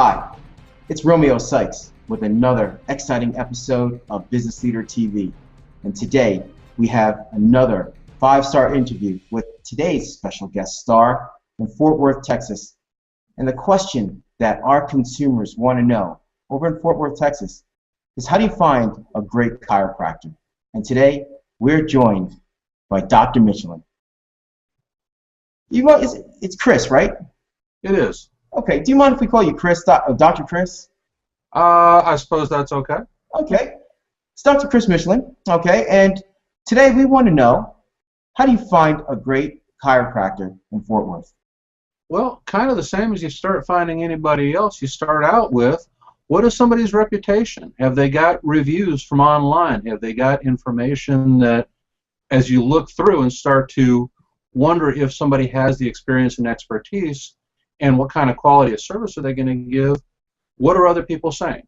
Hi, it's Romeo Sykes with another exciting episode of Business Leader TV. And today we have another 5-star interview with today's special guest star in Fort Worth, Texas. And the question that our consumers want to know over in Fort Worth, Texas is, how do you find a great chiropractor? And today we're joined by Dr. Michlin. It's Chris, right? It is. Okay, do you mind if we call you Chris, Dr. Chris? I suppose that's okay. Okay, it's Dr. Chris Michlin, okay, and today we want to know, how do you find a great chiropractor in Fort Worth? Well, kind of the same as you start finding anybody else. You start out with, what is somebody's reputation? Have they got reviews from online? Have they got information that, as you look through and start to wonder if somebody has the experience and expertise, and what kind of quality of service are they going to give, what are other people saying?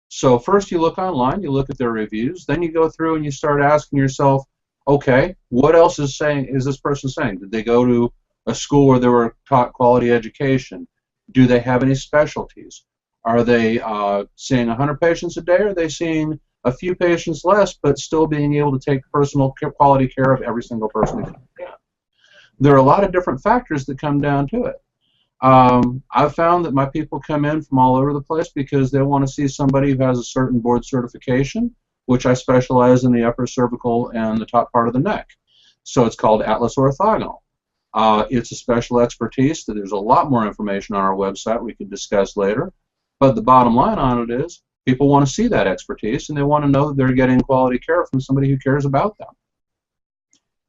So first you look online, you look at their reviews, then you go through and you start asking yourself, okay, what else is this person saying? Did they go to a school where they were taught quality education? Do they have any specialties? Are they seeing 100 patients a day, or are they seeing a few patients less, but still being able to take personal quality care of every single person they can? There are a lot of different factors that come down to it. I've found that my people come in from all over the place because they want to see somebody who has a certain board certification, which I specialize in the upper cervical and the top part of the neck. So it's called Atlas Orthogonal. It's a special expertise that there's a lot more information on our website we could discuss later. But the bottom line on it is, people want to see that expertise, and they want to know that they're getting quality care from somebody who cares about them.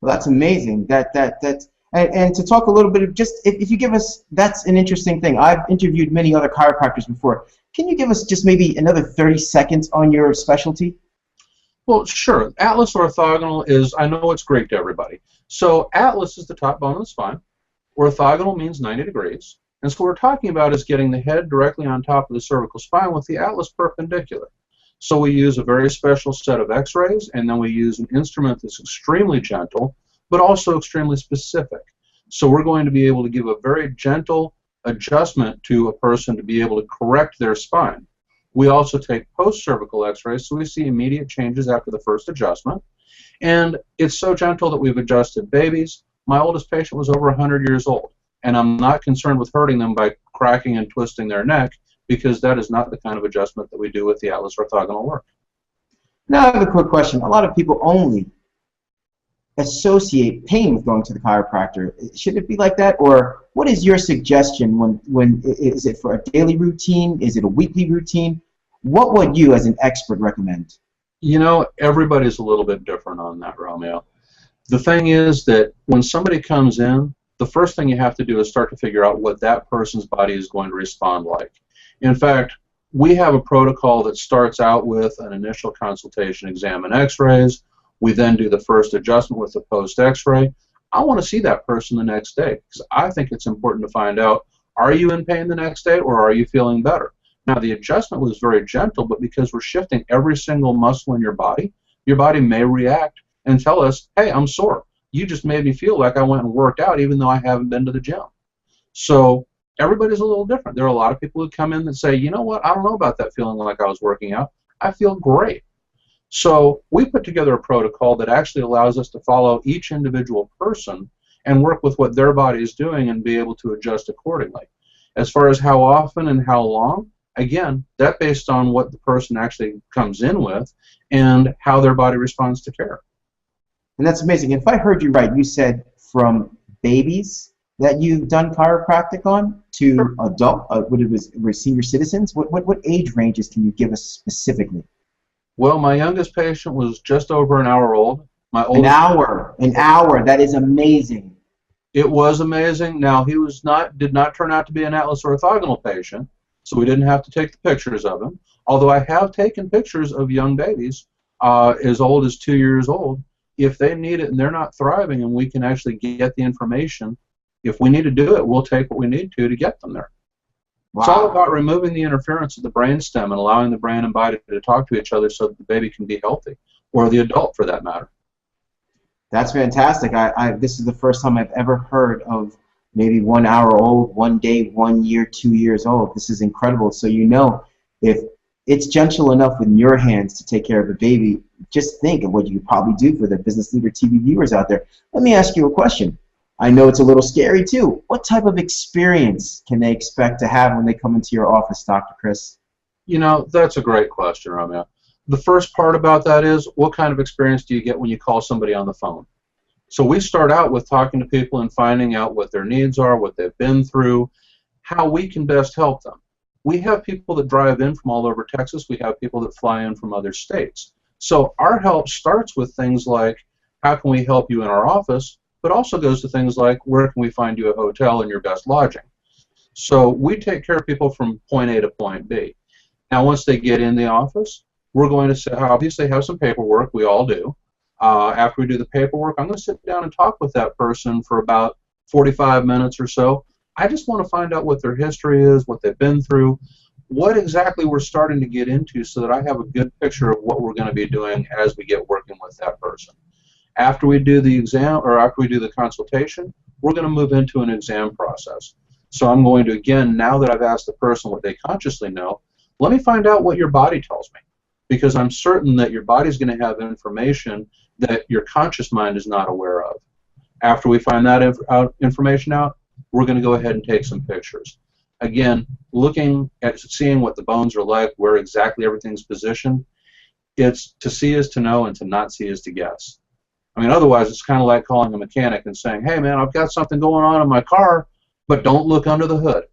Well, that's amazing. And to talk a little bit of just, if you give us, that's an interesting thing. I've interviewed many other chiropractors before. Can you give us just maybe another 30 seconds on your specialty? Well, sure. Atlas Orthogonal is, I know it's great to everybody. So Atlas is the top bone of the spine. Orthogonal means 90 degrees. And so what we're talking about is getting the head directly on top of the cervical spine with the atlas perpendicular. So we use a very special set of x-rays, and then we use an instrument that's extremely gentle, but also extremely specific. So we're going to be able to give a very gentle adjustment to a person to be able to correct their spine. We also take post-cervical x-rays, so we see immediate changes after the first adjustment. And it's so gentle that we've adjusted babies. My oldest patient was over 100 years old, and I'm not concerned with hurting them by cracking and twisting their neck, because that is not the kind of adjustment that we do with the Atlas Orthogonal work. Now I have a quick question. A lot of people only associate pain with going to the chiropractor. Should it be like that, or what is your suggestion when is it for a daily routine? Is it a weekly routine? What would you as an expert recommend? You know, everybody's a little bit different on that, Romeo. The thing is that when somebody comes in, the first thing you have to do is start to figure out what that person's body is going to respond like. In fact, we have a protocol that starts out with an initial consultation, exam, and x-rays. We then do the first adjustment with the post x-ray. I want to see that person the next day, because I think it's important to find out, are you in pain the next day, or are you feeling better? Now, the adjustment was very gentle, but because we're shifting every single muscle in your body may react and tell us, hey, I'm sore. You just made me feel like I went and worked out even though I haven't been to the gym. So everybody's a little different. There are a lot of people who come in that say, you know what, I don't know about that feeling like I was working out. I feel great. So we put together a protocol that actually allows us to follow each individual person and work with what their body is doing and be able to adjust accordingly. As far as how often and how long, again, that's based on what the person actually comes in with and how their body responds to care. And that's amazing. If I heard you right, you said from babies that you've done chiropractic on to adult, were senior citizens? What age ranges can you give us specifically? Well, my youngest patient was just over an hour old. An hour. That is amazing. It was amazing. Now, he did not turn out to be an Atlas Orthogonal patient, so we didn't have to take the pictures of him. Although I have taken pictures of young babies as old as 2 years old. If they need it and they're not thriving and we can actually get the information, if we need to do it, we'll take what we need to get them there. Wow. It's all about removing the interference of the brainstem and allowing the brain and body to talk to each other so that the baby can be healthy, or the adult for that matter. That's fantastic. This is the first time I've ever heard of maybe 1 hour old, 1 day, 1 year, 2 years old. This is incredible. So you know, if it's gentle enough in your hands to take care of a baby, just think of what you could probably do for the Business Leader TV viewers out there. Let me ask you a question. I know it's a little scary too. What type of experience can they expect to have when they come into your office, Dr. Chris? You know, that's a great question, Romeo. The first part about that is, what kind of experience do you get when you call somebody on the phone? So we start out with talking to people and finding out what their needs are, what they've been through, how we can best help them. We have people that drive in from all over Texas. We have people that fly in from other states. So our help starts with things like, how can we help you in our office, but also goes to things like, where can we find you a hotel and your best lodging? So we take care of people from point A to point B. Now, once they get in the office, we're going to obviously have some paperwork. We all do. After we do the paperwork, I'm going to sit down and talk with that person for about 45 minutes or so. I just want to find out what their history is, what they've been through, what exactly we're starting to get into, so that I have a good picture of what we're going to be doing as we get working with that person. After we do the exam, or after we do the consultation, we're going to move into an exam process. So I'm going to, again, now that I've asked the person what they consciously know, let me find out what your body tells me, because I'm certain that your body's going to have information that your conscious mind is not aware of. After we find that information out, we're going to go ahead and take some pictures. Again, looking at seeing what the bones are like, where exactly everything's positioned, it's to see is to know, and to not see is to guess. I mean, otherwise it's kind of like calling a mechanic and saying, hey man, I've got something going on in my car, but don't look under the hood.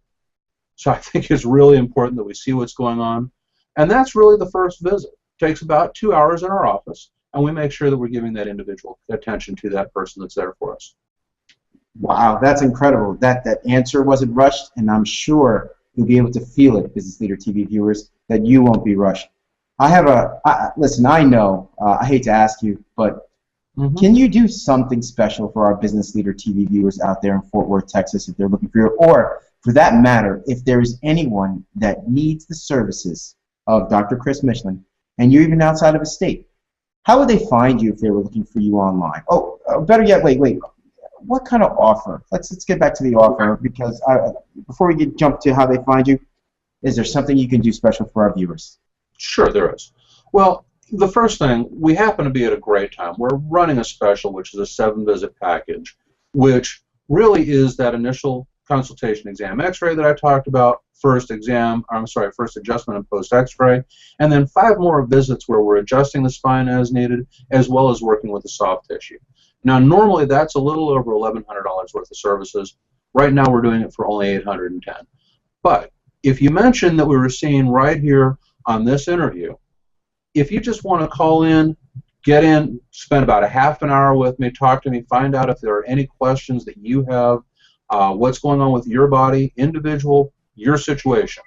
So I think it's really important that we see what's going on, and that's really the first visit. It takes about 2 hours in our office, and we make sure that we're giving that individual attention to that person that's there for us. Wow, that's incredible. That answer wasn't rushed, and I'm sure you'll be able to feel it, Business Leader TV viewers, that you won't be rushed. Listen, I know, I hate to ask you, but can you do something special for our Business Leader TV viewers out there in Fort Worth, Texas, if they're looking for you, or for that matter, if there is anyone that needs the services of Dr. Chris Michlin, and you're even outside of a state? How would they find you if they were looking for you online? Oh, better yet, wait. What kind of offer? Let's get back to the offer, because before we jump to how they find you, is there something you can do special for our viewers? Sure, there is. Well, the first thing, we happen to be at a great time. We're running a special, which is a 7-visit package, which really is that initial consultation exam x-ray that I talked about, first adjustment and post x-ray, and then 5 more visits where we're adjusting the spine as needed, as well as working with the soft tissue. Now, normally that's a little over $1,100 worth of services. Right now we're doing it for only $810. But if you mention that we were seeing right here on this interview, if you just want to call in, get in, spend about a half an hour with me, talk to me, find out if there are any questions that you have, what's going on with your body, individual, your situation.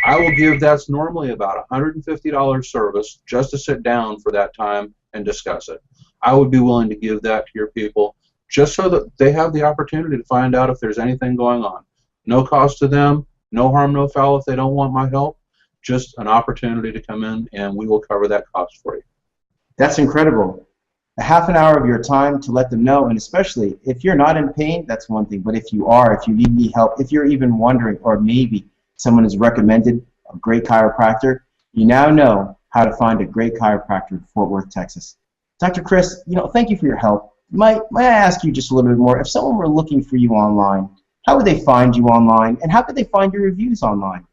I will give, that's normally about $150 service just to sit down for that time and discuss it. I would be willing to give that to your people just so that they have the opportunity to find out if there's anything going on. No cost to them, no harm, no foul if they don't want my help, just an opportunity to come in and we will cover that cost for you. That's incredible. A half an hour of your time to let them know, and especially if you're not in pain, that's one thing, but if you are, if you need help, if you're even wondering, or maybe someone has recommended a great chiropractor, you now know how to find a great chiropractor in Fort Worth, Texas. Dr. Chris, thank you for your help. Might I ask you just a little bit more? If someone were looking for you online, how would they find you online, and how could they find your reviews online?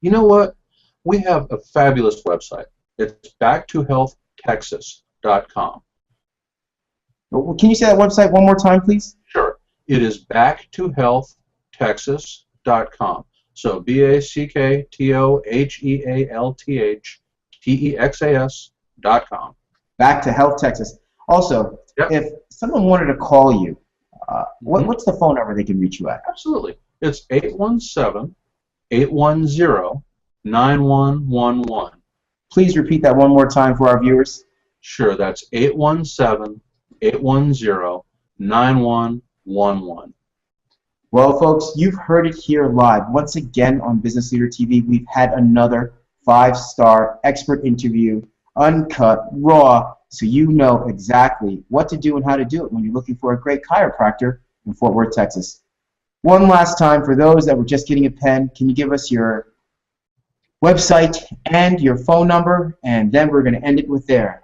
You know what? We have a fabulous website. It's backtohealthtexas.com. Can you say that website one more time, please? Sure. It is backtohealthtexas.com. So backtohealthtexas.com. Back to Health Texas. Also, yep. If someone wanted to call you, what's the phone number they can reach you at? Absolutely. It's 817-810-9111. Please repeat that one more time for our viewers. Sure, that's 817-810-9111. Well, folks, you've heard it here live. Once again on Business Leader TV, we've had another 5-star expert interview, uncut, raw, so you know exactly what to do and how to do it when you're looking for a great chiropractor in Fort Worth, Texas. one last time, for those that were just getting a pen, can you give us your website and your phone number, and then we're going to end it with there.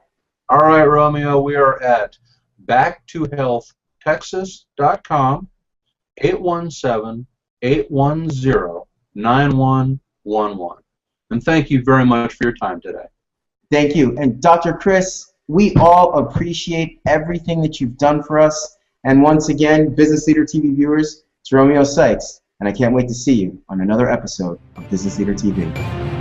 All right, Romeo, we are at backtohealthtexas.com, 817-810-9111. And thank you very much for your time today. Thank you. And Dr. Chris, we all appreciate everything that you've done for us. And once again, Business Leader TV viewers, it's Romeo Sykes, and I can't wait to see you on another episode of Business Leader TV.